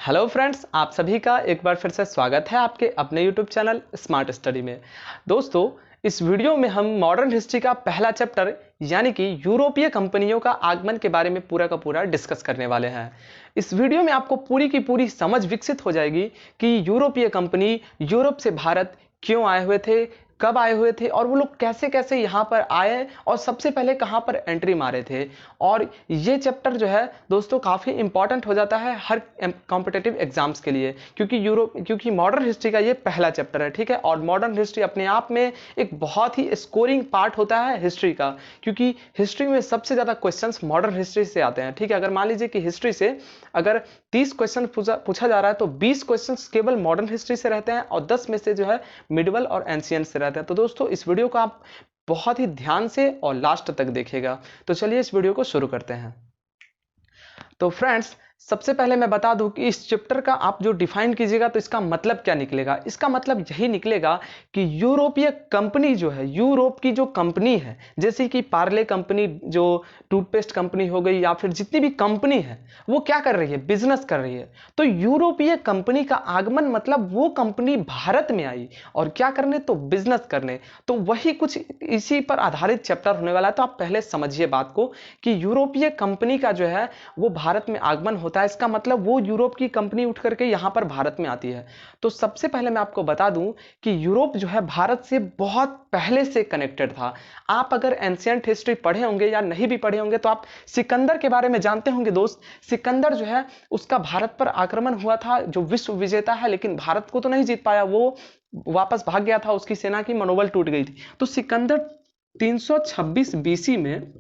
Hello friends, आप सभी का एक बार फिर से स्वागत है आपके अपने यूट्यूब चैनल स्मार्ट स्टडी में। दोस्तों, इस वीडियो में हम मॉडर्न हिस्ट्री का पहला चैप्टर यानी कि यूरोपीय कंपनियों का आगमन के बारे में पूरा का पूरा डिस्कस करने वाले हैं। इस वीडियो में आपको पूरी की पूरी समझ विकसित हो जाएगी कि यूरोपीय कंपनी यूरोप से भारत क्यों आए हुए थे, कब आए हुए थे और वो लोग कैसे कैसे यहाँ पर आए और सबसे पहले कहाँ पर एंट्री मारे थे। और ये चैप्टर जो है दोस्तों काफ़ी इंपॉर्टेंट हो जाता है हर कॉम्पिटिटिव एग्जाम्स के लिए, क्योंकि मॉडर्न हिस्ट्री का ये पहला चैप्टर है, ठीक है। और मॉडर्न हिस्ट्री अपने आप में एक बहुत ही स्कोरिंग पार्ट होता है हिस्ट्री का, क्योंकि हिस्ट्री में सबसे ज़्यादा क्वेश्चंस मॉडर्न हिस्ट्री से आते हैं, ठीक है। अगर मान लीजिए कि हिस्ट्री से अगर 30 क्वेश्चन पूछा जा रहा है तो 20 क्वेश्चंस केवल मॉडर्न हिस्ट्री से रहते हैं और 10 में से जो है मिडिवल और एंशिएंट से रहते हैं। तो दोस्तों, इस वीडियो को आप बहुत ही ध्यान से और लास्ट तक देखिएगा। तो चलिए इस वीडियो को शुरू करते हैं। तो फ्रेंड्स, सबसे पहले मैं बता दूं कि इस चैप्टर का आप जो डिफाइन कीजिएगा तो इसका मतलब क्या निकलेगा। इसका मतलब यही निकलेगा कि यूरोपीय कंपनी जो है, यूरोप की जो कंपनी है, जैसे कि पार्ले कंपनी जो टूथपेस्ट कंपनी हो गई या फिर जितनी भी कंपनी है वो क्या कर रही है, बिजनेस कर रही है। तो यूरोपीय कंपनी का आगमन मतलब वो कंपनी भारत में आई और क्या करने, तो बिजनेस करने। तो वही कुछ इसी पर आधारित चैप्टर होने वाला है। तो आप पहले समझिए बात को कि यूरोपीय कंपनी का जो है वो भारत में आगमन होता है। इसका मतलब वो यूरोप की कंपनी उठ करके यहां पर भारत में आती है। तो सबसे पहले मैं आपको बता दूं कि यूरोप जो है भारत से बहुत पहले से कनेक्टेड था। आप अगर एंशिएंट हिस्ट्री पढ़े होंगे या नहीं भी पढ़े होंगे तो आप सिकंदर के बारे में जानते होंगे दोस्त। सिकंदर जो है उसका भारत पर आक्रमण हुआ था, जो विश्व विजेता है, लेकिन भारत को तो नहीं जीत पाया, वो वापस भाग गया था, उसकी सेना की मनोबल टूट गई थी। तो सिकंदर 326 बीसी में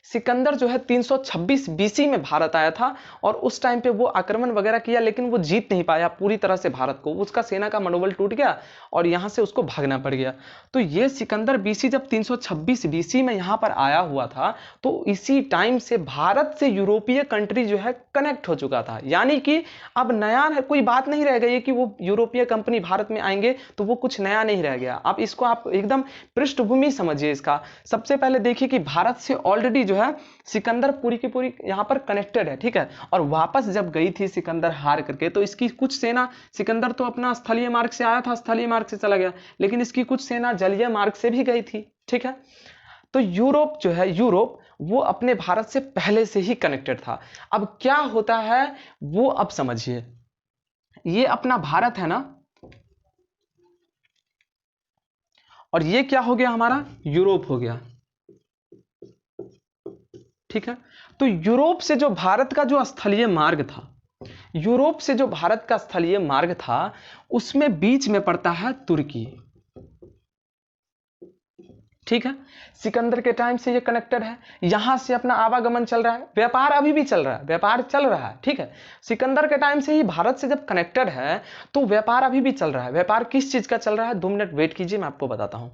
सिकंदर जो है 326 बीसी में भारत आया था और उस टाइम पे वो आक्रमण वगैरह किया, लेकिन वो जीत नहीं पाया पूरी तरह से भारत को। उसका सेना का मनोबल टूट गया और यहां से उसको भागना पड़ गया। तो ये सिकंदर बीसी जब 326 बीसी में यहां पर आया हुआ था तो इसी टाइम से भारत से यूरोपीय कंट्री जो है कनेक्ट हो चुका था। यानी कि अब नया कोई बात नहीं रह गई कि वो यूरोपीय कंपनी भारत में आएंगे तो वो कुछ नया नहीं रह गया। अब इसको आप एकदम पृष्ठभूमि समझिए इसका। सबसे पहले देखिए कि भारत से ऑलरेडी जो है सिकंदर पूरी की पूरी यहां पर कनेक्टेड है, ठीक है। और वापस जब गई थी सिकंदर हार करके तो इसकी कुछ सेना, सिकंदर तो अपना स्थलीय मार्ग से आया था, स्थलीय मार्ग से चला गया, लेकिन इसकी कुछ सेना जलीय मार्ग से भी गई थी, ठीक है। तो यूरोप जो है, यूरोप वो अपने भारत से पहले से ही कनेक्टेड था। अब क्या होता है वो अब समझिए। ये अपना भारत है ना, और ये क्या हो गया, हमारा यूरोप हो गया, ठीक है। तो यूरोप से जो भारत का जो स्थलीय मार्ग था, यूरोप से जो भारत का स्थलीय मार्ग था उसमें बीच में पड़ता है तुर्की, ठीक है। सिकंदर के टाइम से ये कनेक्टेड है, यहां से अपना आवागमन चल रहा है, व्यापार अभी भी चल रहा है, व्यापार चल रहा है, ठीक है। सिकंदर के टाइम से ही भारत से जब कनेक्टेड है तो व्यापार अभी भी चल रहा है। व्यापार किस चीज का चल रहा है, 2 मिनट वेट कीजिए, मैं आपको बताता हूं।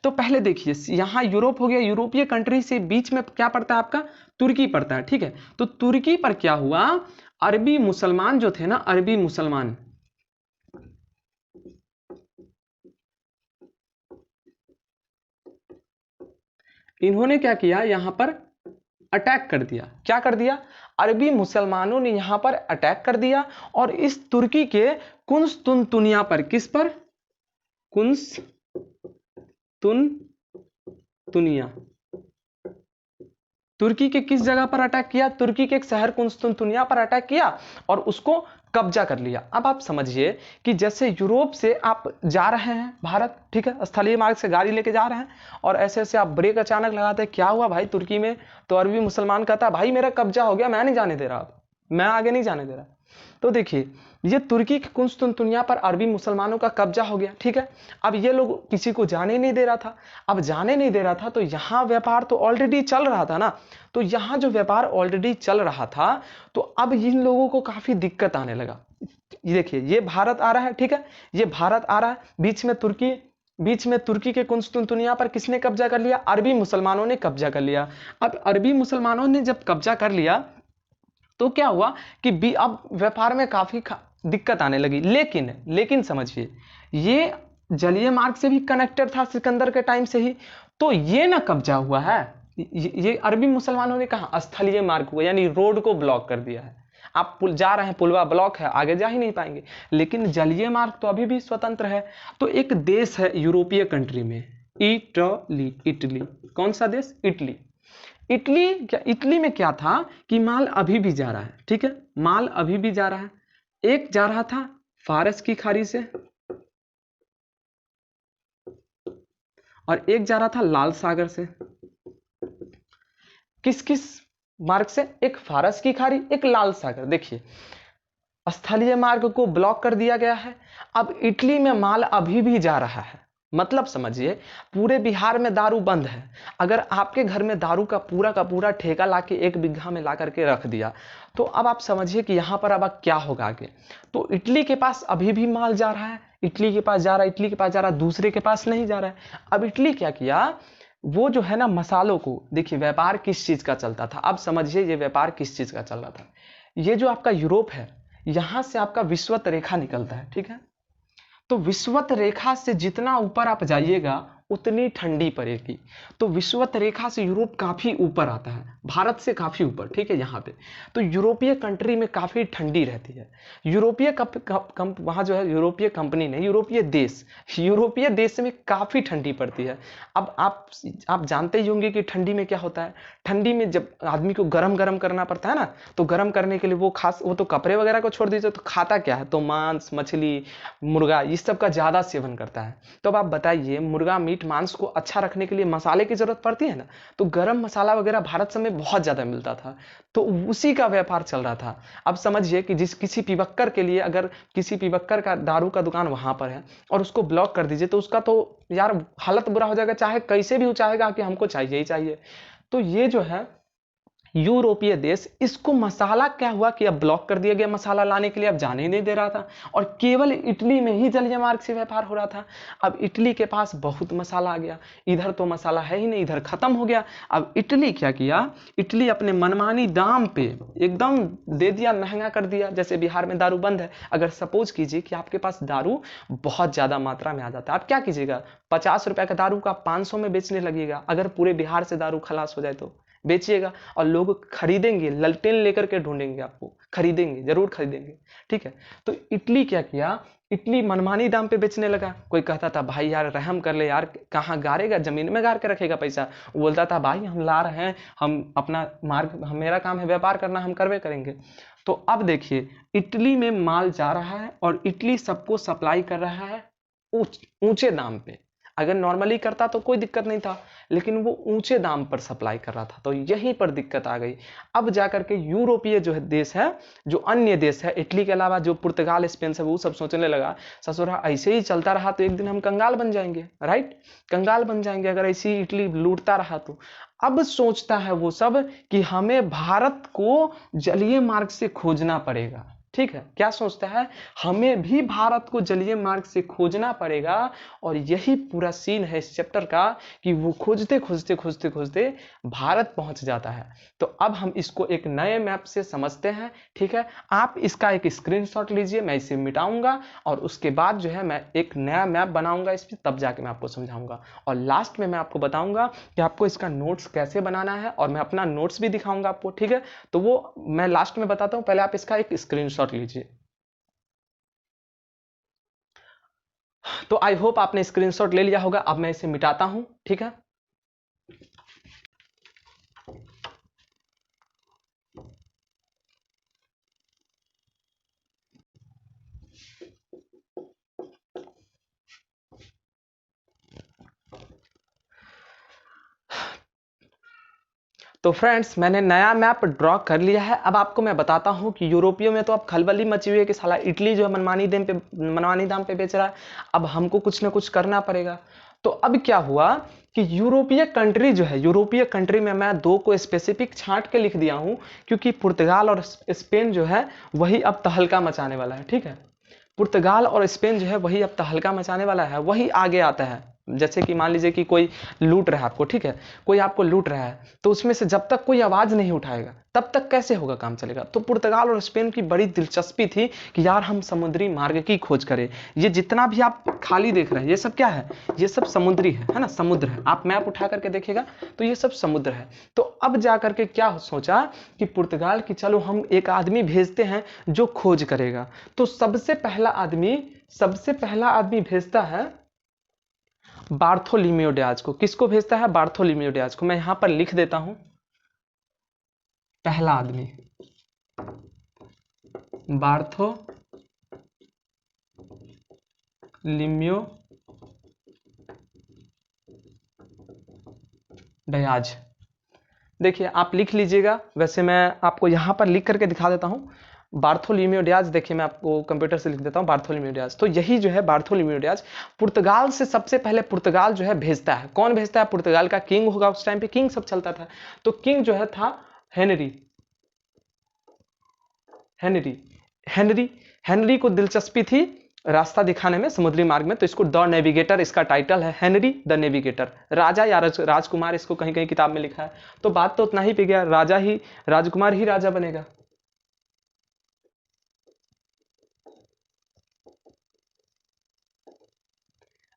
तो पहले देखिए, यहां यूरोप हो गया, यूरोपीय कंट्री से बीच में क्या पड़ता है आपका, तुर्की पड़ता है, ठीक है। तो तुर्की पर क्या हुआ, अरबी मुसलमान जो थे ना, अरबी मुसलमान, इन्होंने क्या किया, यहां पर अटैक कर दिया। क्या कर दिया, अरबी मुसलमानों ने यहां पर अटैक कर दिया और इस तुर्की के कुंस्तुनतुनिया पर, किस पर, कुंस्तुनतुनिया, तुर्की के किस जगह पर अटैक किया, तुर्की के एक शहर कुंस्तुनतुनिया पर अटैक किया और उसको कब्जा कर लिया। अब आप समझिए कि जैसे यूरोप से आप जा रहे हैं भारत, ठीक है, स्थलीय मार्ग से गाड़ी लेके जा रहे हैं और ऐसे ऐसे आप ब्रेक अचानक लगाते हैं, क्या हुआ भाई तुर्की में, तो अरबी मुसलमान कहता भाई मेरा कब्जा हो गया, मैं नहीं जाने दे रहा, मैं आगे नहीं जाने दे रहा। तो देखिए, ये तुर्की की कुंस्तुनतुनिया पर अरबी मुसलमानों का कब्जा हो गया, ठीक है। अब ये लोग किसी को जाने नहीं दे रहा था, अब जाने नहीं दे रहा था तो यहां व्यापार तो ऑलरेडी चल रहा था ना, तो यहां जो व्यापार ऑलरेडी चल रहा था तो अब इन लोगों को काफी दिक्कत आने लगा। ये देखिए, ये भारत आ रहा है, ठीक है, ये भारत आ रहा है, बीच में तुर्की के कुंस्तुनतुनिया पर किसने कब्जा कर लिया, अरबी मुसलमानों ने कब्जा कर लिया। अब अरबी मुसलमानों ने जब कब्जा कर लिया तो क्या हुआ कि अब व्यापार में काफी दिक्कत आने लगी। लेकिन समझिए, ये जलीय मार्ग से भी कनेक्टेड था सिकंदर के टाइम से ही, तो ये ना कब्जा हुआ है, ये अरबी मुसलमानों ने कहा स्थलीय मार्ग को, यानी रोड को ब्लॉक कर दिया है। आप जा रहे हैं, पुलवा ब्लॉक है, आगे जा ही नहीं पाएंगे। लेकिन जलीय मार्ग तो अभी भी स्वतंत्र है। तो एक देश है यूरोपीय कंट्री में, इटली, इटली, कौन सा देश? इटली। इटली में क्या था कि माल अभी भी जा रहा है, ठीक है, माल अभी भी जा रहा है। एक जा रहा था फारस की खाड़ी से और एक जा रहा था लाल सागर से। किस किस मार्ग से? एक फारस की खाड़ी, एक लाल सागर। देखिए, स्थलीय मार्ग को ब्लॉक कर दिया गया है। अब इटली में माल अभी भी जा रहा है, मतलब समझिए पूरे बिहार में दारू बंद है। अगर आपके घर में दारू का पूरा ठेका लाके 1 बीघा में ला करके रख दिया, तो अब आप समझिए कि यहां पर अब क्या होगा आगे। तो इटली के पास अभी भी माल जा रहा है, इटली के पास जा रहा है, इटली के पास जा रहा है, दूसरे के पास नहीं जा रहा है। अब इटली क्या किया, वो जो है ना मसालों को, देखिए व्यापार किस चीज का चलता था, अब समझिए ये व्यापार किस चीज का चल रहा था। ये जो आपका यूरोप है, यहां से आपका विषुवत रेखा निकलता है, ठीक है। तो विषुवत रेखा से जितना ऊपर आप जाइएगा उतनी ठंडी पड़ेगी। तो विषुवत रेखा से यूरोप काफी ऊपर आता है, भारत से काफी ऊपर, ठीक है। यहाँ पे तो यूरोपीय कंट्री में काफी ठंडी रहती है। वहाँ जो है यूरोपीय कंपनी नहीं, यूरोपीय देश में काफी ठंडी पड़ती है। अब आप जानते ही होंगे कि ठंडी में क्या होता है। ठंडी में जब आदमी को गरम गरम करना पड़ता है ना, तो गरम करने के लिए वो तो कपड़े वगैरह को छोड़ दीजिए, तो खाता क्या है, तो मांस, मछली, मुर्गा, इस सब का ज्यादा सेवन करता है। तो अब आप बताइए, मुर्गा मीट मांस को अच्छा रखने के लिए मसाले की जरूरत पड़ती है ना, तो गरम मसाला वगैरह भारत समय बहुत ज्यादा मिलता था, तो उसी का व्यापार चल रहा था। अब समझिए कि किसी पिबक्कर के लिए, अगर किसी पिबक्कर का दारू का दुकान वहां पर है और उसको ब्लॉक कर दीजिए, तो उसका तो यार हालत बुरा हो जाएगा, चाहे कैसे भी वो चाहेगा कि हमको चाहिए ही चाहिए। तो ये जो है यूरोपीय देश, इसको मसाला क्या हुआ कि अब ब्लॉक कर दिया गया, मसाला लाने के लिए अब जाने ही नहीं दे रहा था, और केवल इटली में ही जलीय मार्ग से व्यापार हो रहा था। अब इटली के पास बहुत मसाला आ गया, इधर तो मसाला है ही नहीं, इधर खत्म हो गया। अब इटली क्या किया, इटली अपने मनमानी दाम पे एकदम दे दिया, महंगा कर दिया। जैसे बिहार में दारू बंद है, अगर सपोज कीजिए कि आपके पास दारू बहुत ज्यादा मात्रा में आ जाता है, आप क्या कीजिएगा, 50 रुपए का दारू का 500 में बेचने लगेगा। अगर पूरे बिहार से दारू खलास हो जाए तो बेचिएगा, और लोग खरीदेंगे, ललटेन लेकर के ढूंढेंगे, आपको खरीदेंगे, जरूर खरीदेंगे, ठीक है। तो इटली क्या किया, इटली मनमानी दाम पे बेचने लगा। कोई कहता था भाई यार रहम कर ले यार, कहाँ गारेगा, जमीन में गार के रखेगा पैसा। वो बोलता था भाई हम ला रहे हैं, हम अपना मार्ग, मेरा काम है व्यापार करना, हम करवे करेंगे। तो अब देखिए इटली में माल जा रहा है और इटली सबको सप्लाई कर रहा है ऊंचे दाम पे। अगर नॉर्मली करता तो कोई दिक्कत नहीं था, लेकिन वो ऊंचे दाम पर सप्लाई कर रहा था, तो यहीं पर दिक्कत आ गई। अब जाकर के यूरोपीय जो है देश है, जो अन्य देश है इटली के अलावा, जो पुर्तगाल, स्पेन से, वो सब सोचने लगा ससुरा ऐसे ही चलता रहा तो एक दिन हम कंगाल बन जाएंगे, राइट, कंगाल बन जाएंगे अगर ऐसी इटली लूटता रहा तो। अब सोचता है वो सब कि हमें भारत को जलीय मार्ग से खोजना पड़ेगा, ठीक है। क्या सोचता है, हमें भी भारत को जलीय मार्ग से खोजना पड़ेगा। और यही पूरा सीन है इस चैप्टर का, कि वो खोजते खोजते खोजते खोजते भारत पहुंच जाता है। तो अब हम इसको एक नए मैप से समझते हैं, ठीक है। आप इसका एक स्क्रीनशॉट लीजिए, मैं इसे मिटाऊंगा और उसके बाद जो है मैं एक नया मैप बनाऊंगा इस पर, तब जाके मैं आपको समझाऊंगा। और लास्ट में मैं आपको बताऊंगा कि आपको इसका नोट्स कैसे बनाना है, और मैं अपना नोट्स भी दिखाऊंगा आपको, ठीक है। तो वो मैं लास्ट में बताता हूं, पहले आप इसका एक स्क्रीनशॉट लीजिए। तो आई होप आपने स्क्रीनशॉट ले लिया होगा। अब मैं इसे मिटाता हूं, ठीक है। तो फ्रेंड्स मैंने नया मैप ड्रॉ कर लिया है। अब आपको मैं बताता हूं कि यूरोपियों में तो अब खलबली मची हुई है कि साला इटली जो है मनमानी दाम पे बेच रहा है। अब हमको कुछ ना कुछ करना पड़ेगा। तो अब क्या हुआ कि यूरोपीय कंट्री जो है, यूरोपीय कंट्री में मैं 2 को स्पेसिफिक छांट के लिख दिया हूं, क्योंकि पुर्तगाल और स्पेन जो है वही अब तहलका मचाने वाला है, ठीक है। पुर्तगाल और स्पेन जो है वही अब तहलका मचाने वाला है, वही आगे आता है, जैसे कि मान लीजिए कि कोई लूट रहा है आपको, ठीक है, कोई आपको लूट रहा है, तो उसमें से जब तक कोई आवाज़ नहीं उठाएगा तब तक कैसे होगा, काम चलेगा। तो पुर्तगाल और स्पेन की बड़ी दिलचस्पी थी कि यार हम समुद्री मार्ग की खोज करें। ये जितना भी आप खाली देख रहे हैं ये सब क्या है, ये सब समुद्री है ना, समुद्र है। आप मैप उठा करके देखिएगा तो ये सब समुद्र है। तो अब जा करके क्या सोचा कि पुर्तगाल की चलो हम एक आदमी भेजते हैं जो खोज करेगा। तो सबसे पहला आदमी भेजता है बार्थोलोमेओ डियाज को। किसको भेजता है, बार्थोलोमेओ डियाज को। मैं यहां पर लिख देता हूं, पहला आदमी बार्थोलोमेओ डियाज। देखिए आप लिख लीजिएगा, वैसे मैं आपको यहां पर लिख करके दिखा देता हूं। बार्थोलोमेओ डियाज, देखिए मैं आपको कंप्यूटर से लिख देता हूं बार्थोलोमेओ डियाज। तो यही जो है बार्थोलोमेओ डियाज पुर्तगाल से सबसे पहले पुर्तगाल जो है भेजता है। कौन भेजता है, पुर्तगाल का किंग होगा, उस टाइम पे किंग सब चलता था। तो किंग जो है था हेनरी को दिलचस्पी थी रास्ता दिखाने में समुद्री मार्ग में, तो इसको द नेविगेटर इसका टाइटल है, हेनरी द नेविगेटर। राजा या राजकुमार इसको कहीं कहीं किताब में लिखा है। तो बात तो उतना ही पे गया, राजकुमार ही राजा बनेगा।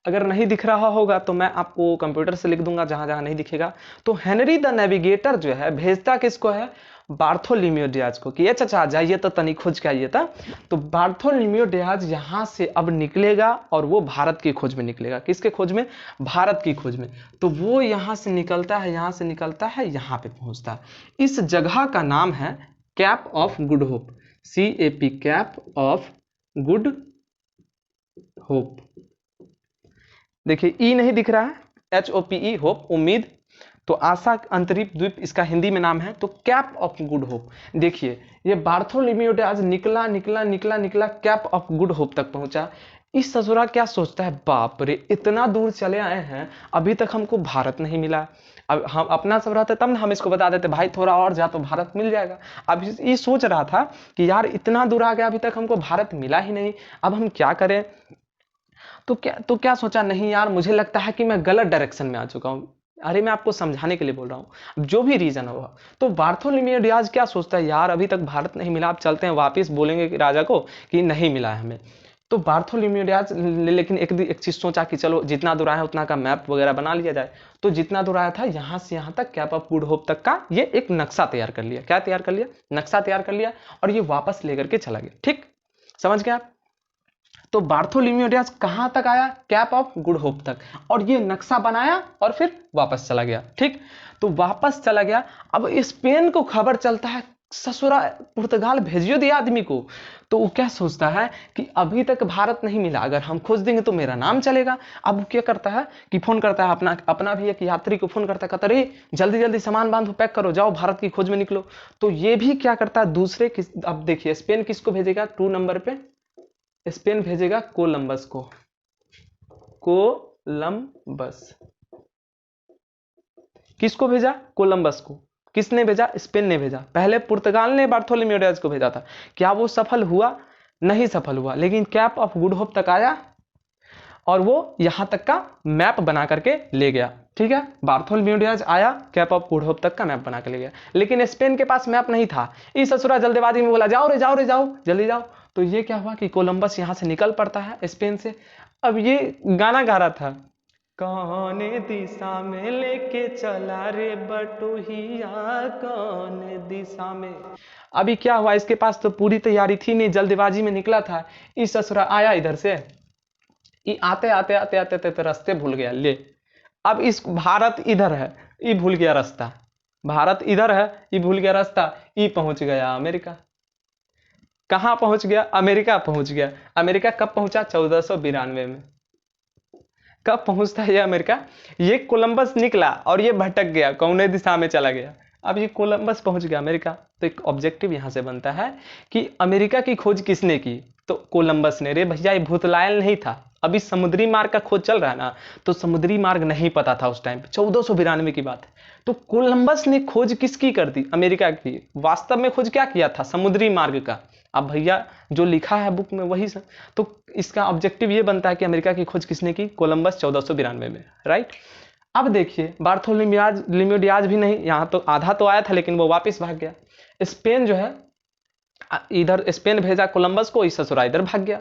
अगर नहीं दिख रहा होगा तो मैं आपको कंप्यूटर से लिख दूंगा जहां जहां नहीं दिखेगा। तो हेनरी द नेविगेटर जो है भेजता किसको है, बार्थोलोमेओ डियाज को, कि ये चाचा जाइए तो तनी खोज के आइए था। तो बार्थोलोमेओ डियाज यहां से अब निकलेगा और वो भारत की खोज में निकलेगा। किसके खोज में, भारत की खोज में। तो वो यहां से निकलता है, यहां पे पहुंचता है। इस जगह का नाम है cap of good hope, CAP, cap of good hope. देखिए ई नहीं दिख रहा है, HOPE, होप, उम्मीद। तो आशा अंतरिक्ष द्वीप इसका हिंदी में नाम है। तो कैप ऑफ गुड होप, देखिए ये बार्थोलोमेओ डियाज निकला कैप ऑफ गुड होप तक पहुंचा। इस ससुरा क्या सोचता है, बाप रे इतना दूर चले आए हैं अभी तक हमको भारत नहीं मिला। अब हम अपना सब रहते तब ना हम इसको बता देते भाई थोड़ा और जा तो भारत मिल जाएगा। अब ये सोच रहा था कि यार इतना दूर आ गया अभी तक हमको भारत मिला ही नहीं, अब हम क्या करें। तो क्या सोचा, नहीं यार मुझे लगता है कि मैं गलत डायरेक्शन में आ चुका हूं। अरे मैं आपको समझाने के लिए बोल रहा हूं, जो भी रीजन होगा। तो बार्थोलोमेओ डियाज क्या सोचता है, यार अभी तक भारत नहीं मिला, अब चलते हैं वापस बोलेंगे कि राजा को कि नहीं मिला है हमें। तो बार्थोलोमेओ डियाज लेकिन एक चीज सोचा कि चलो जितना दूर आया उतना का मैप वगैरह बना लिया जाए। तो जितना दूर आया था यहां से यहां तक कैप ऑफ गुड होप तक का ये एक नक्शा तैयार कर लिया। क्या तैयार कर लिया, नक्शा तैयार कर लिया, और ये वापस लेकर के चला गया। ठीक समझ गए आप। तो बार्थोलोमेओ डियाज कहां तक आया, कैप ऑफ गुड होप तक, और ये नक्शा बनाया और फिर वापस चला गया। ठीक, तो वापस चला गया। अब स्पेन को खबर चलता है ससुरा पुर्तगाल भेजियो दिया आदमी को। तो वो क्या सोचता है कि अभी तक भारत नहीं मिला, अगर हम खोज देंगे तो मेरा नाम चलेगा। अब वो क्या करता है कि फोन करता है अपना भी एक यात्री को फोन करता है, कहता अरे जल्दी जल्दी सामान बांधो, पैक करो, जाओ भारत की खोज में निकलो। तो ये भी क्या करता है दूसरे अब देखिए स्पेन किसको भेजेगा, 2 नंबर पे स्पेन भेजेगा कोलंबस को। कोलंबस किसको भेजा, कोलंबस को। किसने भेजा, स्पेन ने भेजा। पहले पुर्तगाल ने बार्थोलोमेओ डियाज को भेजा था। क्या वो सफल हुआ, नहीं सफल हुआ, लेकिन कैप ऑफ गुड होप तक आया और वो यहां तक का मैप बना करके ले गया। ठीक है, बार्थोलोमेओ डियाज आया, कैप ऑफ गुड होप तक का मैप बना के ले गया, लेकिन स्पेन के पास मैप नहीं था। इस ससुरा जल्दबाजी में बोला जाओ रे जाओ रे जाओ, जल्दी जाओ। तो ये क्या हुआ कि कोलंबस यहां से निकल पड़ता है स्पेन से। अब ये गाना गा रहा था, कौन दिशा में लेके चला रे बटोहिया, कौन दिशा में। अभी क्या हुआ, इसके पास तो पूरी तैयारी थी नहीं, जल्दबाजी में निकला था। इस ससुरा आया इधर से, आते आते आते आते आते रास्ते भूल गया। ले अब इस भारत इधर है, ये भूल गया रास्ता। भारत इधर है, ये भूल गया रास्ता, ये पहुंच गया अमेरिका। कहां पहुंच गया, अमेरिका पहुंच गया। अमेरिका कब पहुंचा, 1492 में। कब पहुंचता है ये अमेरिका, ये कोलंबस निकला और ये भटक गया, कौन दिशा में चला गया। अब ये कोलंबस पहुंच गया अमेरिका। तो एक ऑब्जेक्टिव यहां से बनता है कि अमेरिका की खोज किसने की, तो कोलंबस ने। रे भैया ये भूतलायल नहीं था, अभी समुद्री मार्ग का खोज चल रहा है ना, तो समुद्री मार्ग नहीं पता था उस टाइम पे, 1492 की बात है। तो कोलंबस ने खोज किसकी कर दी, अमेरिका की। वास्तव में खोज क्या किया था, समुद्री मार्ग का। अब भैया जो लिखा है बुक में वही सब, तो इसका ऑब्जेक्टिव ये बनता है कि अमेरिका की खोज किसने की, कोलंबस 1492 में, राइट। अब देखिए बार्थोलोमियोडियाज भी नहीं, यहाँ तो आधा तो आया था लेकिन वो वापस भाग गया। स्पेन जो है इधर स्पेन भेजा कोलंबस को, इस ससुरा इधर भाग गया।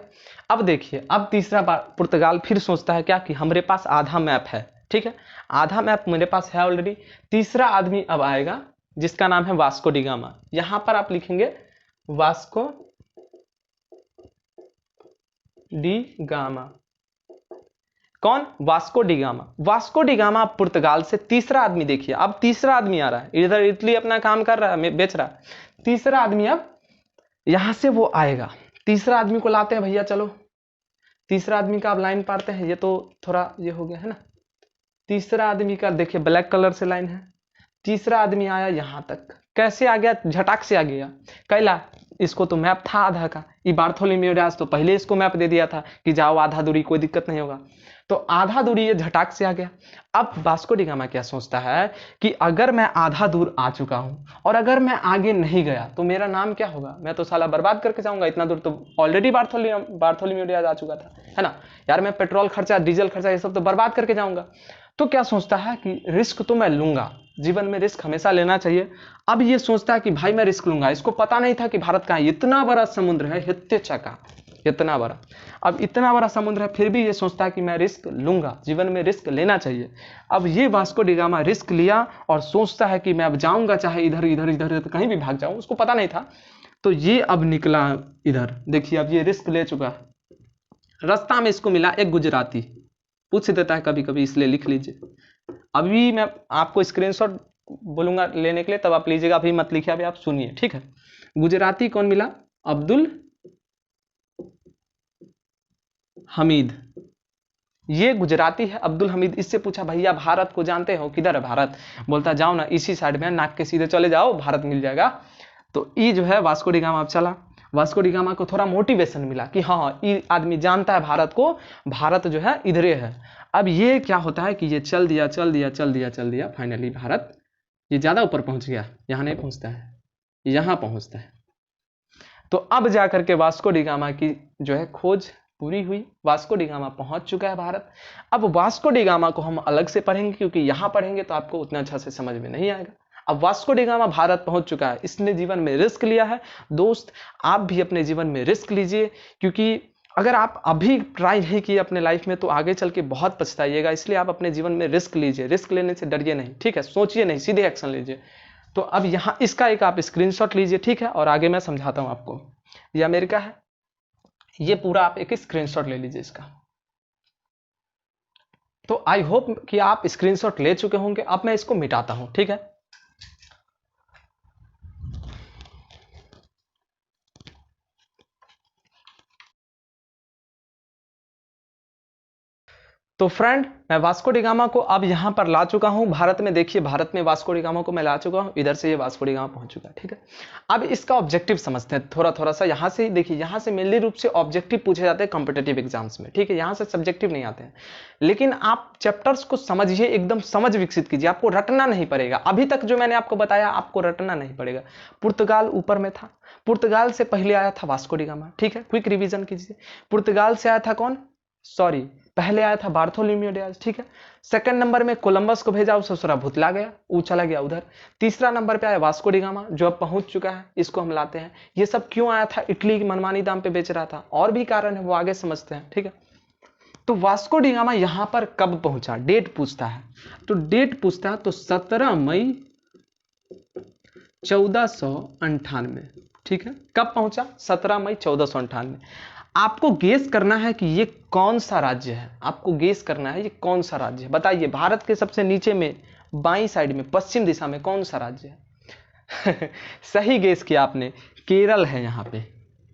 अब देखिए अब तीसरा बार पुर्तगाल फिर सोचता है क्या कि हमारे पास आधा मैप है, ठीक है, आधा मैप मेरे पास है ऑलरेडी। तीसरा आदमी अब आएगा जिसका नाम है वास्को डी गामा। यहां पर आप लिखेंगे वास्को डी गामा। कौन, Vasco da Gama. Vasco da Gama पुर्तगाल से तीसरा आदमी, देखिए अब तीसरा आदमी आ रहा है, इधर इटली अपना काम कर रहा है, बेच रहा है। तीसरा आदमी अब यहां से वो आएगा, तीसरा आदमी को लाते हैं भैया, चलो तीसरा आदमी का आप लाइन पाड़ते हैं, ये तो थोड़ा ये हो गया है ना। तीसरा आदमी का देखिए ब्लैक कलर से लाइन है। तीसरा आदमी आया यहां तक, कैसे आ गया, झटाक से आ गया। कैला, इसको तो मैप था आधा का, ये बार्थोलोमियोडास तो पहले इसको मैप दे दिया था कि जाओ आधा दूरी, कोई दिक्कत नहीं होगा, तो आधा दूरी ये झटाक से आ गया। अब वास्को डी गामा क्या सोचता है कि अगर मैं आधा दूर आ चुका हूं और अगर मैं आगे नहीं गया तो मेरा नाम क्या होगा, मैं तो साला बर्बाद करके जाऊंगा, इतना दूर तो ऑलरेडी बार्थोलोमियोडास आ चुका था, है ना यार, मैं पेट्रोल खर्चा डीजल खर्चा ये सब तो बर्बाद करके जाऊंगा। तो क्या सोचता है कि रिस्क तो मैं लूंगा, जीवन में रिस्क हमेशा लेना चाहिए। अब ये सोचता है कि भाई मैं रिस्क लूंगा, इसको पता नहीं था कि भारत का इतना बड़ा समुद्र है, हित्यचा का इतना बड़ा, अब इतना बड़ा समुद्र है, फिर भी ये सोचता है कि मैं रिस्क लूंगा, जीवन में रिस्क लेना चाहिए। अब ये वास्को डी गामा रिस्क लिया और सोचता है कि मैं अब जाऊंगा, चाहे इधर इधर इधर इधर कहीं भी भाग जाऊं, उसको पता नहीं था। तो ये अब निकला इधर, देखिए अब ये रिस्क ले चुका है। रास्ता में इसको मिला एक गुजराती, पूछ देता है कभी कभी, इसलिए लिख लीजिए। अभी मैं आपको स्क्रीनशॉट बोलूंगा लेने के लिए, तब आप लीजिएगा, अभी मत लिखिए, अभी आप सुनिए, ठीक है। गुजराती कौन मिला, अब्दुल हमीद, ये गुजराती है अब्दुल हमीद। इससे पूछा भैया भारत को जानते हो, किधर है भारत, बोलता जाओ ना इसी साइड में, नाक के सीधे चले जाओ, भारत मिल जाएगा। तो ये जो है वास्को डी गामा अब चला, वास्को डी गामा को थोड़ा मोटिवेशन मिला कि हाँ ये आदमी जानता है भारत को, भारत जो है इधरे है। अब ये क्या होता है कि ये चल दिया चल दिया चल दिया चल दिया, फाइनली भारत ये ज्यादा ऊपर पहुंच गया, यहाँ नहीं पहुंचता है, यहाँ पहुंचता है। तो अब जाकर के वास्को डी गामा की जो है खोज पूरी हुई, वास्को डी गामा पहुंच चुका है भारत। अब वास्को डी गामा को हम अलग से पढ़ेंगे, क्योंकि यहां पढ़ेंगे तो आपको उतना अच्छा से समझ में नहीं आएगा। अब वास्को डी गामा भारत पहुंच चुका है, इसने जीवन में रिस्क लिया है। दोस्त आप भी अपने जीवन में रिस्क लीजिए, क्योंकि अगर आप अभी ट्राई नहीं किए अपने लाइफ में तो आगे चल के बहुत पछताइएगा। इसलिए आप अपने जीवन में रिस्क लीजिए, रिस्क लेने से डरिए नहीं, ठीक है, सोचिए नहीं, सीधे एक्शन लीजिए। तो अब यहाँ इसका एक आप स्क्रीनशॉट लीजिए, ठीक है, और आगे मैं समझाता हूं आपको। ये अमेरिका है, ये पूरा आप एक स्क्रीनशॉट ले लीजिए इसका। तो आई होप कि आप स्क्रीनशॉट ले चुके होंगे। अब मैं इसको मिटाता हूं, ठीक है। तो फ्रेंड मैं वास्को डी गामा को अब यहां पर ला चुका हूं भारत में। देखिए भारत में वास्को डी गामा को मैं ला चुका हूं, इधर से ये वास्को डी गामा पहुंच चुका है, ठीक है। अब इसका ऑब्जेक्टिव समझते हैं थोड़ा थोड़ा सा। यहां से देखिए, यहां से मेनली रूप से ऑब्जेक्टिव पूछे जाते हैं कॉम्पिटेटिव एग्जाम्स में, ठीक है, यहां से सब्जेक्टिव नहीं आते हैं। लेकिन आप चैप्टर्स को समझिए, एकदम समझ विकसित कीजिए, आपको रटना नहीं पड़ेगा। अभी तक जो मैंने आपको बताया आपको रटना नहीं पड़ेगा। पुर्तगाल ऊपर में था, पुर्तगाल से पहले आया था वास्को डी गामा, ठीक है, क्विक रिवीजन कीजिए। पुर्तगाल से आया था कौन, सॉरी पहले आया था बार्थोलोम्यू डियाज, ठीक है। सेकंड नंबर में कोलंबस को भेजा, उसे ससुरा भुतला गया, वो चला गया उधर। तीसरा नंबर पे आया वास्को डी गामा, जो अब पहुंच चुका है, इसको हम लाते हैं। ये सब क्यों आया था, इटली की मनमानी दाम पे बेच रहा था, और भी कारण है वो आगे समझते हैं, ठीक है। तो वास्को डी गामा यहां पर कब पहुंचा, डेट पूछता है, तो डेट पूछता है तो 17 मई 1498, ठीक है। कब पहुंचा, 17 मई 1498। आपको गेस करना है कि ये कौन सा राज्य है, आपको गेस करना है ये कौन सा राज्य है। बताइए भारत के सबसे नीचे में बाईं साइड में पश्चिम दिशा में कौन सा राज्य है सही गेस किया आपने, केरल है यहाँ पे।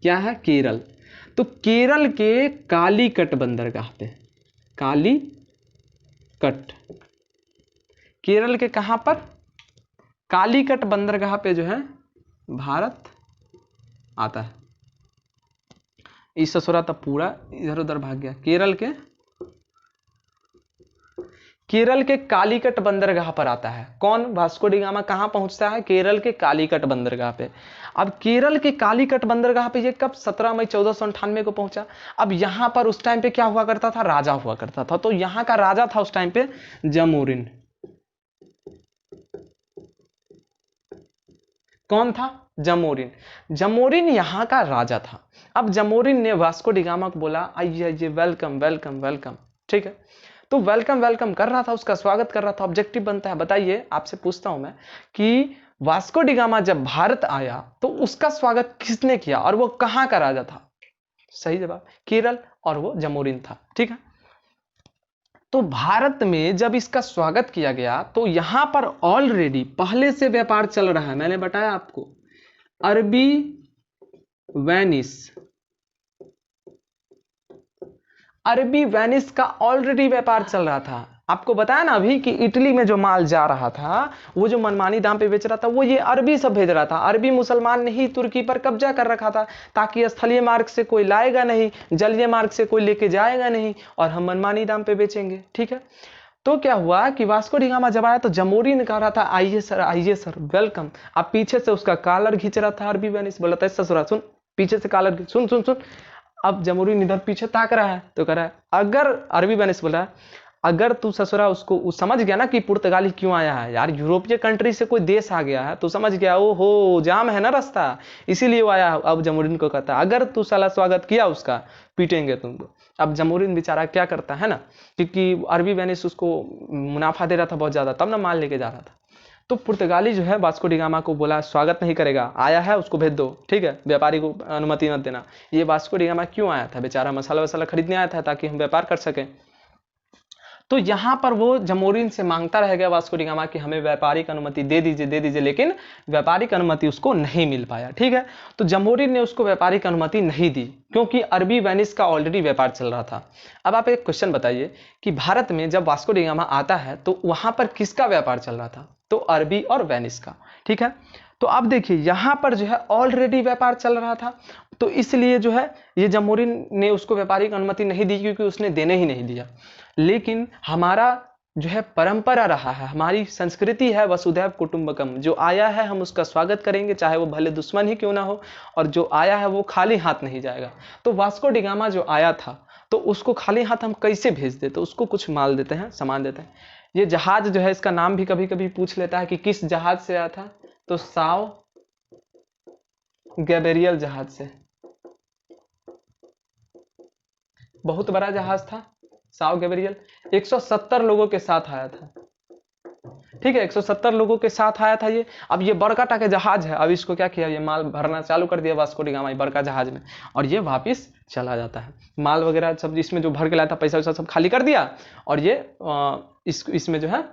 क्या है, केरल। तो केरल के कालीकट बंदरगाह पे, कालीकट, केरल के कहां पर, कालीकट बंदरगाह पे जो है भारत आता है। इस ससुरा तब पूरा इधर उधर भाग गया। केरल के केरल के कालीकट बंदरगाह पर आता है। कौन? वास्को डी गामा कहाँ पहुंचता है? केरल के कालीकट बंदरगाह पे। अब केरल के कालीकट बंदरगाह पे ये कब? 17 मई 1498 को पहुंचा। अब यहां पर उस टाइम पे क्या हुआ करता था? राजा हुआ करता था। तो यहां का राजा था उस टाइम पे जमोरिन। कौन था? जमोरिन। जमोरिन यहां का राजा था। अब जमोरिन ने वास्को डी गामा को बोला आइए आइए, वेलकम वेलकम वेलकम। ठीक है, तो वेलकम वेलकम कर रहा था, उसका स्वागत कर रहा था। ऑब्जेक्टिव बनता है, बताइए, आपसे पूछता हूं मैं कि वास्को डी गामा जब भारत आया तो उसका स्वागत किसने किया और वो कहां का राजा था? सही जवाब केरल, और वो जमोरिन था। ठीक है, तो भारत में जब इसका स्वागत किया गया तो यहां पर ऑलरेडी पहले से व्यापार चल रहा है। मैंने बताया आपको, अरबी वेनिस, अरबी वेनिस का ऑलरेडी व्यापार चल रहा था। आपको बताया ना अभी कि इटली में जो माल जा रहा था, वो जो मनमानी दाम पे बेच रहा था, वो ये अरबी सब भेज रहा था। अरबी मुसलमान ने ही तुर्की पर कब्जा कर रखा था, ताकि स्थलीय मार्ग से कोई लाएगा नहीं, जलीय मार्ग से कोई लेके जाएगा नहीं, और हम मनमानी दाम पे बेचेंगे। ठीक है, तो क्या हुआ कि वास्को डी गामा जब आया तो जमोरिन ने कहा रहा था आइए सर वेलकम। अब पीछे से उसका कॉलर खींच रहा था अरबी वेनिस, बोला था ससुरा सुन, पीछे से कॉलर सुन सुन सुन। अब जमोरिन इधर पीछे ताक रहा है तो कह रहा है, अगर अरबी वेनिस बोला है, अगर तू ससुरा उसको समझ गया ना कि पुर्तगाली क्यों आया है, यार यूरोपीय कंट्री से कोई देश आ गया है तो समझ गया, ओ हो जाम है ना रास्ता, इसीलिए वो आया। अब जमोरिन को कहता है अगर तू साला स्वागत किया उसका, पीटेंगे तुमको। अब जमोरिन बेचारा क्या करता है ना, क्योंकि अरबी वेनिस उसको मुनाफा दे रहा था बहुत ज्यादा, तब ना माल लेके जा रहा था। तो पुर्तगाली जो है वास्को डी गामा को बोला स्वागत नहीं करेगा, आया है उसको भेज दो। ठीक है, व्यापारी को अनुमति मत देना। ये वास्को डी गामा क्यों आया था? बेचारा मसाला वसाला खरीदने आया था ताकि हम व्यापार कर सकें। तो यहां पर वो जमोरिन से मांगता रह गया वास्को डी गामा कि हमें व्यापारिक अनुमति दे दीजिए, लेकिन व्यापारिक अनुमति उसको नहीं मिल पाया। ठीक है, तो जमोरिन ने उसको व्यापारिक अनुमति नहीं दी, क्योंकि अरबी वेनिस का ऑलरेडी व्यापार चल रहा था। अब आप एक क्वेश्चन बताइए कि भारत में जब वास्को डी गामा आता है तो वहां पर किसका व्यापार चल रहा था? तो अरबी और वेनिस का। ठीक है, तो अब देखिए यहां पर जो है ऑलरेडी व्यापार चल रहा था, तो इसलिए जो है ये जमोरिन ने उसको व्यापारिक अनुमति नहीं दी, क्योंकि उसने देने ही नहीं दिया। लेकिन हमारा जो है परंपरा रहा है, हमारी संस्कृति है वसुधैव कुटुंबकम, जो आया है हम उसका स्वागत करेंगे, चाहे वो भले दुश्मन ही क्यों ना हो, और जो आया है वो खाली हाथ नहीं जाएगा। तो वास्को डी गामा जो आया था तो उसको खाली हाथ हम कैसे भेज देते? उसको कुछ माल देते हैं, सामान देते हैं। ये जहाज जो है इसका नाम भी कभी कभी पूछ लेता है कि किस जहाज से आया था, तो साओ गैब्रियल जहाज से। बहुत बड़ा जहाज था साओ गैब्रियल, 170 लोगों के साथ आया था। ठीक है, 170 लोगों के साथ आया था ये। अब ये बरकाटा के जहाज है, अब इसको क्या किया, ये माल भरना चालू कर दिया वास्को डी गामा बड़का जहाज में, और ये वापिस चला जाता है। माल वगैरह सब इसमें जो भर के लाया था, पैसा वैसा सब खाली कर दिया, और ये इसमें जो है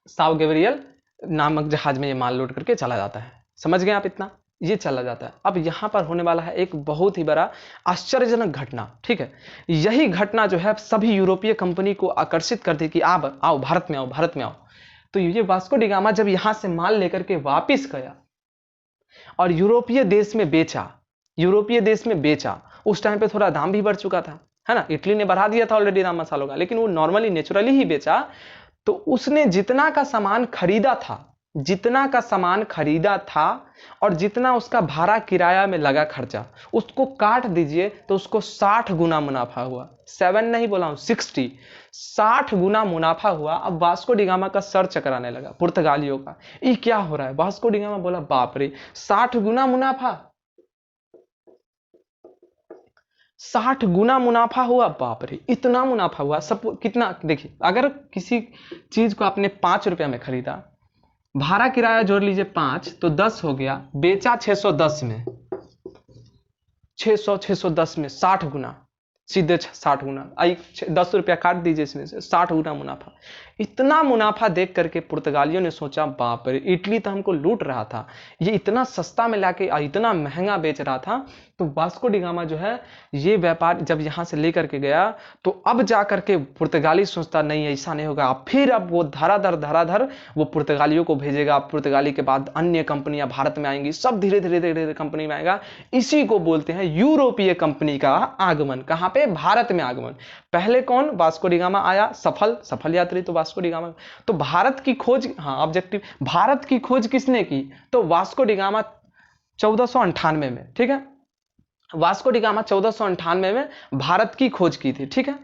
साओ गैब्रियल नामक जहाज में ये माल लोड करके चला जाता है। समझ गए आप इतना? ये चला जाता है। अब यहां पर होने वाला है एक बहुत ही बड़ा आश्चर्यजनक घटना। ठीक है, यही घटना जो है सभी यूरोपीय कंपनी को आकर्षित कर दी कि आप आओ भारत में आओ, भारत में आओ। तो ये वास्को डी गामा जब यहां से माल लेकर के वापिस गया और यूरोपीय देश में बेचा, यूरोपीय देश में बेचा, उस टाइम पे थोड़ा दाम भी बढ़ चुका था, है ना, इटली ने बढ़ा दिया था ऑलरेडी दाम मसालों का, लेकिन वो नॉर्मली नेचुरली ही बेचा। तो उसने जितना का सामान खरीदा था, जितना का सामान खरीदा था और जितना उसका भाड़ा किराया में लगा खर्चा, उसको काट दीजिए तो उसको 60 गुना मुनाफा हुआ। 7 नहीं बोला हूं, 60 गुना मुनाफा हुआ। अब वास्को डी गामा का सर चकराने लगा पुर्तगालियों का, ये क्या हो रहा है? वास्को डी गामा बोला बाप रे, 60 गुना मुनाफा, 60 गुना मुनाफा हुआ, बाप रे इतना मुनाफा हुआ। सब कितना, देखिए अगर किसी चीज को आपने 5 रुपया में खरीदा, भाड़ा किराया जोड़ लीजिए 5, तो 10 हो गया, बेचा 610 में, 610 में 60 गुना, सीधे 60 गुना। 10 रुपया काट दीजिए इसमें से, 60 गुना मुनाफा। इतना मुनाफा देख करके पुर्तगालियों ने सोचा बाप रे, इटली तो हमको लूट रहा था, ये इतना सस्ता में लाके इतना महंगा बेच रहा था। तो वास्को डी गामा जो है ये व्यापार जब यहां से लेकर के गया, तो अब जा करके पुर्तगाली सोचता नहीं ऐसा नहीं होगा, फिर अब वो धराधर वो पुर्तगालियों को भेजेगा। पुर्तगाली के बाद अन्य कंपनियां भारत में आएंगी, सब धीरे धीरे कंपनी में आएगा। इसी को बोलते हैं यूरोपीय कंपनी का आगमन। कहां पे भारत में आगमन। पहले कौन, वास्को डी गामा आया, सफल यात्री तो वास्को डी गामा। तो भारत की खोज, हाँ ऑब्जेक्टिव, भारत की खोज किसने की, तो वास्को डी गामा 1498 में, ठीक है, वास्को डी गामा 1498 में भारत की खोज की थी, ठीक है।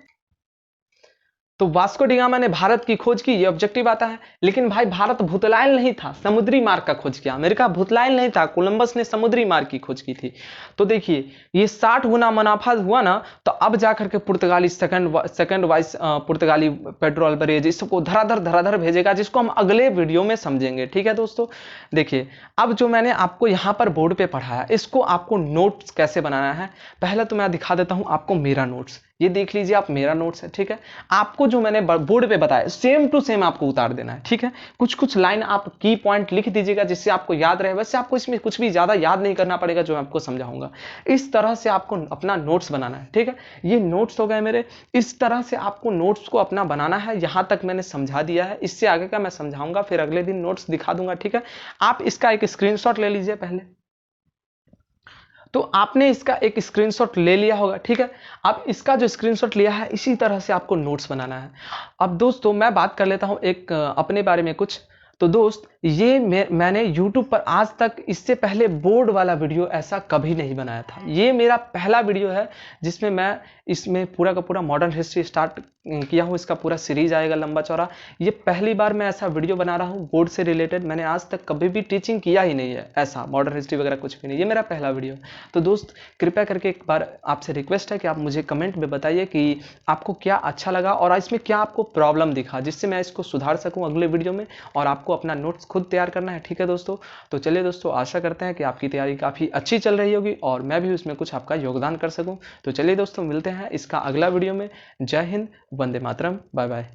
तो वास्को डी गामा ने भारत की खोज की, ये ऑब्जेक्टिव आता है। लेकिन भाई भारत भूतलायल नहीं था, समुद्री मार्ग का खोज किया। अमेरिका भूतलायल नहीं था, कोलंबस ने समुद्री मार्ग की खोज की थी। तो देखिए ये 60 गुना मुनाफा हुआ ना, तो अब जाकर के पुर्तगाली सेकंड वाइस पुर्तगाली पेड्रो अल्वारेज इसको धराधर भेजेगा, जिसको हम अगले वीडियो में समझेंगे, ठीक है दोस्तों। देखिए अब जो मैंने आपको यहाँ पर बोर्ड पे पढ़ाया, इसको आपको नोट्स कैसे बनाना है, पहले तो मैं दिखा देता हूँ आपको मेरा नोट्स। ये देख लीजिए आप, मेरा नोट्स है, ठीक है। आपको जो मैंने बोर्ड पे बताया सेम टू सेम आपको उतार देना है, ठीक है। कुछ लाइन आप की पॉइंट लिख दीजिएगा जिससे आपको याद रहे। वैसे आपको इसमें कुछ भी ज्यादा याद नहीं करना पड़ेगा, जो मैं आपको समझाऊंगा। इस तरह से आपको अपना नोट्स बनाना है, ठीक है। ये नोट्स हो गए मेरे। इस तरह से आपको नोट्स को अपना बनाना है। यहां तक मैंने समझा दिया है, इससे आगे का मैं समझाऊंगा, फिर अगले दिन नोट्स दिखा दूंगा, ठीक है। आप इसका एक स्क्रीनशॉट ले लीजिए पहले। तो आपने इसका एक स्क्रीनशॉट ले लिया होगा, ठीक है। अब इसका जो स्क्रीनशॉट लिया है, इसी तरह से आपको नोट्स बनाना है। अब दोस्तों मैं बात कर लेता हूं एक अपने बारे में कुछ। तो दोस्त ये मैंने YouTube पर आज तक इससे पहले बोर्ड वाला वीडियो ऐसा कभी नहीं बनाया था। ये मेरा पहला वीडियो है जिसमें मैं इसमें पूरा का पूरा मॉडर्न हिस्ट्री स्टार्ट किया हूँ। इसका पूरा सीरीज आएगा लंबा चौड़ा। ये पहली बार मैं ऐसा वीडियो बना रहा हूँ बोर्ड से रिलेटेड। मैंने आज तक कभी भी टीचिंग किया ही नहीं है, ऐसा मॉडर्न हिस्ट्री वगैरह कुछ भी नहीं। ये मेरा पहला वीडियो। तो दोस्त कृपया करके एक बार आपसे रिक्वेस्ट है कि आप मुझे कमेंट में बताइए कि आपको क्या अच्छा लगा और इसमें क्या आपको प्रॉब्लम दिखा, जिससे मैं इसको सुधार सकूँ अगले वीडियो में। और आपको अपना नोट्स खुद तैयार करना है, ठीक है दोस्तों। तो चलिए दोस्तों, आशा करते हैं कि आपकी तैयारी काफ़ी अच्छी चल रही होगी और मैं भी उसमें कुछ आपका योगदान कर सकूं। तो चलिए दोस्तों, मिलते हैं इसका अगला वीडियो में। जय हिंद, वंदे मातरम, बाय बाय।